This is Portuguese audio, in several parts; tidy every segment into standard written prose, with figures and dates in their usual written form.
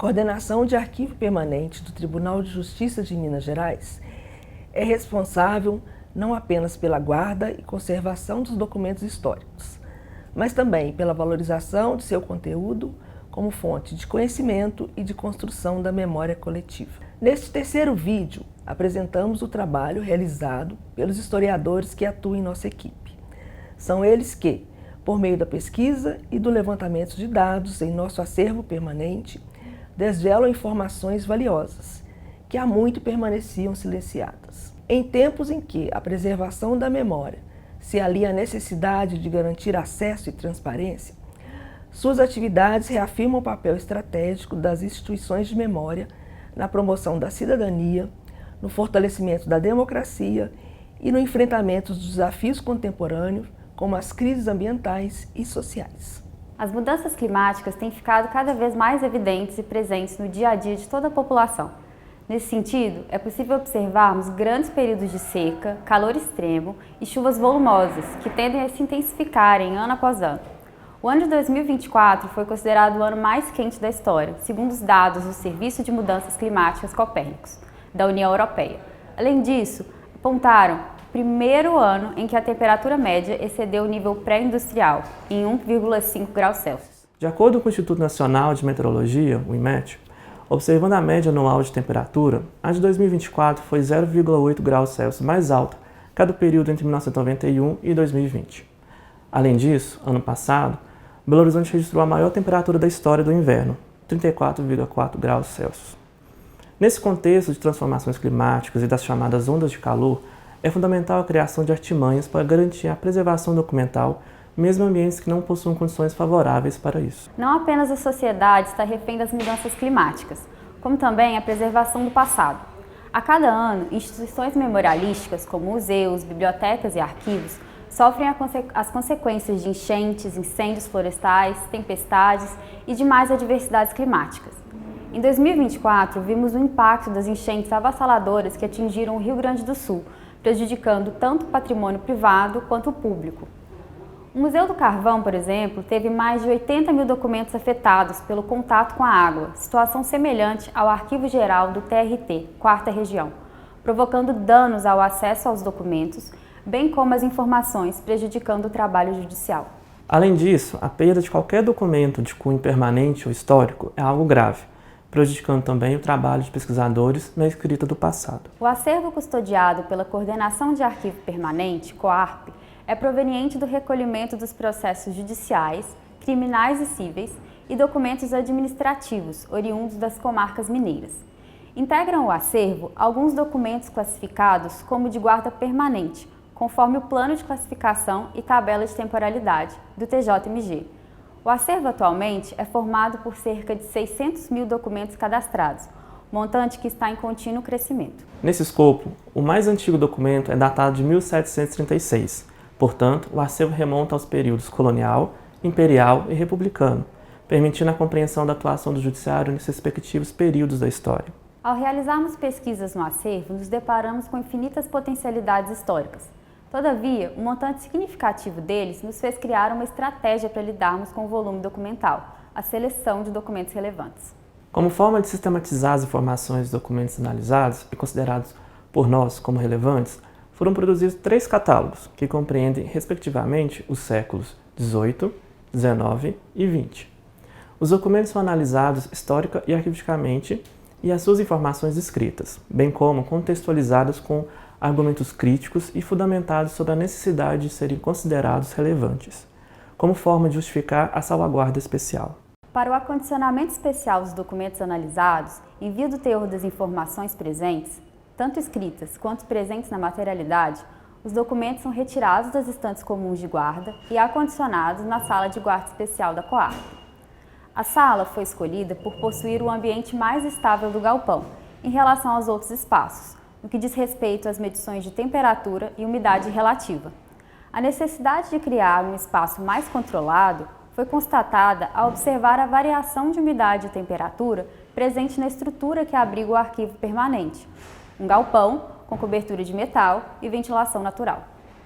coordenação de arquivo permanente do Tribunal de Justiça de Minas Gerais é responsável não apenas pela guarda e conservação dos documentos históricos, mas também pela valorização de seu conteúdo como fonte de conhecimento e de construção da memória coletiva. Neste terceiro vídeo, apresentamos o trabalho realizado pelos historiadores que atuam em nossa equipe. São eles que, por meio da pesquisa e do levantamento de dados em nosso acervo permanente, desvelam informações valiosas, que há muito permaneciam silenciadas. Em tempos em que a preservação da memória se alia à necessidade de garantir acesso e transparência, suas atividades reafirmam o papel estratégico das instituições de memória na promoção da cidadania, no fortalecimento da democracia e no enfrentamento dos desafios contemporâneos, como as crises ambientais e sociais. As mudanças climáticas têm ficado cada vez mais evidentes e presentes no dia a dia de toda a população. Nesse sentido, é possível observarmos grandes períodos de seca, calor extremo e chuvas volumosas, que tendem a se intensificarem ano após ano. O ano de 2024 foi considerado o ano mais quente da história, segundo os dados do Serviço de Mudanças Climáticas Copérnicos, da União Europeia. Além disso, apontaram o primeiro ano em que a temperatura média excedeu o nível pré-industrial, em 1,5 graus Celsius. De acordo com o Instituto Nacional de Meteorologia, o INMET, observando a média anual de temperatura, a de 2024 foi 0,8 graus Celsius mais alta que a do período entre 1991 e 2020. Além disso, ano passado, Belo Horizonte registrou a maior temperatura da história do inverno, 34,4 graus Celsius. Nesse contexto de transformações climáticas e das chamadas ondas de calor, é fundamental a criação de artimanhas para garantir a preservação documental, mesmo em ambientes que não possuam condições favoráveis para isso. Não apenas a sociedade está refém das mudanças climáticas, como também a preservação do passado. A cada ano, instituições memorialísticas, como museus, bibliotecas e arquivos, sofrem as consequências de enchentes, incêndios florestais, tempestades e demais adversidades climáticas. Em 2024, vimos o impacto das enchentes avassaladoras que atingiram o Rio Grande do Sul, prejudicando tanto o patrimônio privado quanto o público. O Museu do Carvão, por exemplo, teve mais de 80 mil documentos afetados pelo contato com a água, situação semelhante ao Arquivo Geral do TRT, 4ª Região, provocando danos ao acesso aos documentos, bem como as informações, prejudicando o trabalho judicial. Além disso, a perda de qualquer documento de cunho permanente ou histórico é algo grave, prejudicando também o trabalho de pesquisadores na escrita do passado. O acervo custodiado pela Coordenação de Arquivo Permanente, COARP, é proveniente do recolhimento dos processos judiciais, criminais e cíveis e documentos administrativos oriundos das comarcas mineiras. Integram o acervo alguns documentos classificados como de guarda permanente, conforme o plano de classificação e tabela de temporalidade do TJMG. O acervo atualmente é formado por cerca de 600 mil documentos cadastrados, montante que está em contínuo crescimento. Nesse escopo, o mais antigo documento é datado de 1736, portanto, o acervo remonta aos períodos colonial, imperial e republicano, permitindo a compreensão da atuação do judiciário nesses respectivos períodos da história. Ao realizarmos pesquisas no acervo, nos deparamos com infinitas potencialidades históricas. Todavia, um montante significativo deles nos fez criar uma estratégia para lidarmos com o volume documental, a seleção de documentos relevantes. Como forma de sistematizar as informações dos documentos analisados e considerados por nós como relevantes, foram produzidos 3 catálogos, que compreendem, respectivamente, os séculos XVIII, XIX e XX. Os documentos são analisados histórica e arquivisticamente e as suas informações escritas, bem como contextualizadas com argumentos críticos e fundamentados sobre a necessidade de serem considerados relevantes, como forma de justificar a salvaguarda especial. Para o acondicionamento especial dos documentos analisados, em via do teor das informações presentes, tanto escritas quanto presentes na materialidade, os documentos são retirados das estantes comuns de guarda e acondicionados na sala de guarda especial da COARP. A sala foi escolhida por possuir o ambiente mais estável do galpão em relação aos outros espaços, no que diz respeito às medições de temperatura e umidade relativa. A necessidade de criar um espaço mais controlado foi constatada ao observar a variação de umidade e temperatura presente na estrutura que abriga o arquivo permanente, um galpão com cobertura de metal e ventilação natural.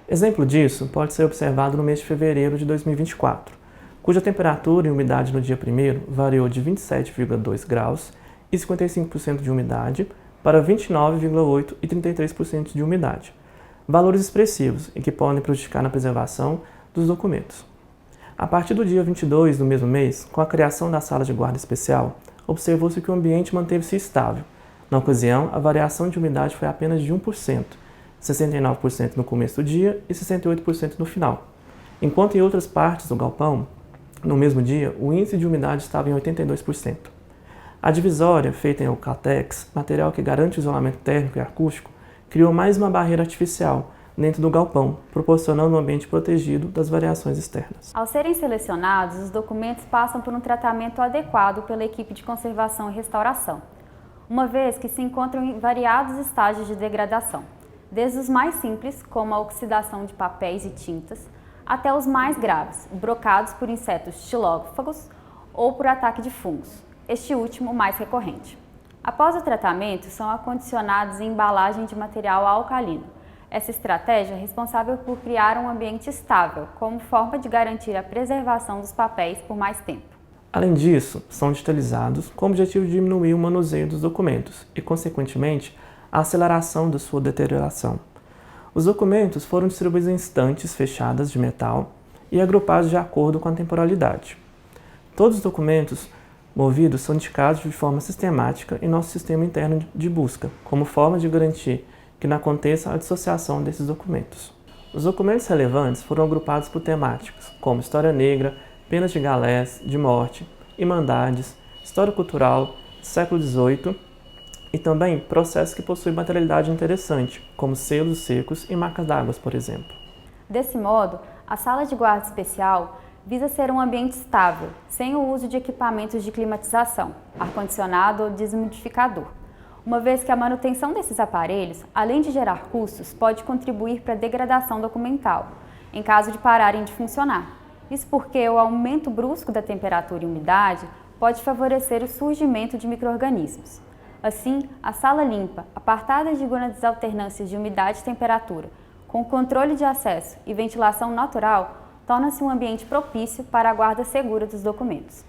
Exemplo disso pode ser observado no mês de fevereiro de 2024, cuja temperatura e umidade no dia 1º variou de 27,2 graus e 55% de umidade para 29,8 e 33% de umidade, valores expressivos e que podem prejudicar na preservação dos documentos. A partir do dia 22 do mesmo mês, com a criação da sala de guarda especial, observou-se que o ambiente manteve-se estável. Na ocasião, a variação de umidade foi apenas de 1%, 69% no começo do dia e 68% no final, enquanto em outras partes do galpão, no mesmo dia, o índice de umidade estava em 82%. A divisória, feita em Eucatex, material que garante o isolamento térmico e acústico, criou mais uma barreira artificial dentro do galpão, proporcionando um ambiente protegido das variações externas. Ao serem selecionados, os documentos passam por um tratamento adequado pela equipe de conservação e restauração, uma vez que se encontram em variados estágios de degradação, desde os mais simples, como a oxidação de papéis e tintas, até os mais graves, brocados por insetos xilófagos ou por ataque de fungos, este último mais recorrente. Após o tratamento, são acondicionados em embalagem de material alcalino. Essa estratégia é responsável por criar um ambiente estável, como forma de garantir a preservação dos papéis por mais tempo. Além disso, são digitalizados com o objetivo de diminuir o manuseio dos documentos e, consequentemente, a aceleração da sua deterioração. Os documentos foram distribuídos em estantes fechadas de metal e agrupados de acordo com a temporalidade. Todos os documentos movidos são indicados de forma sistemática em nosso sistema interno de busca, como forma de garantir que não aconteça a dissociação desses documentos. Os documentos relevantes foram agrupados por temáticas, como história negra, penas de galés, de morte, irmandades, história cultural, século XVIII e também processos que possuem materialidade interessante, como selos secos e marcas d'água, por exemplo. Desse modo, a sala de guarda especial visa ser um ambiente estável, sem o uso de equipamentos de climatização, ar-condicionado ou desumidificador, uma vez que a manutenção desses aparelhos, além de gerar custos, pode contribuir para a degradação documental, em caso de pararem de funcionar. Isso porque o aumento brusco da temperatura e umidade pode favorecer o surgimento de micro-organismos. Assim, a sala limpa, apartada de grandes alternâncias de umidade e temperatura, com controle de acesso e ventilação natural, torna-se um ambiente propício para a guarda segura dos documentos.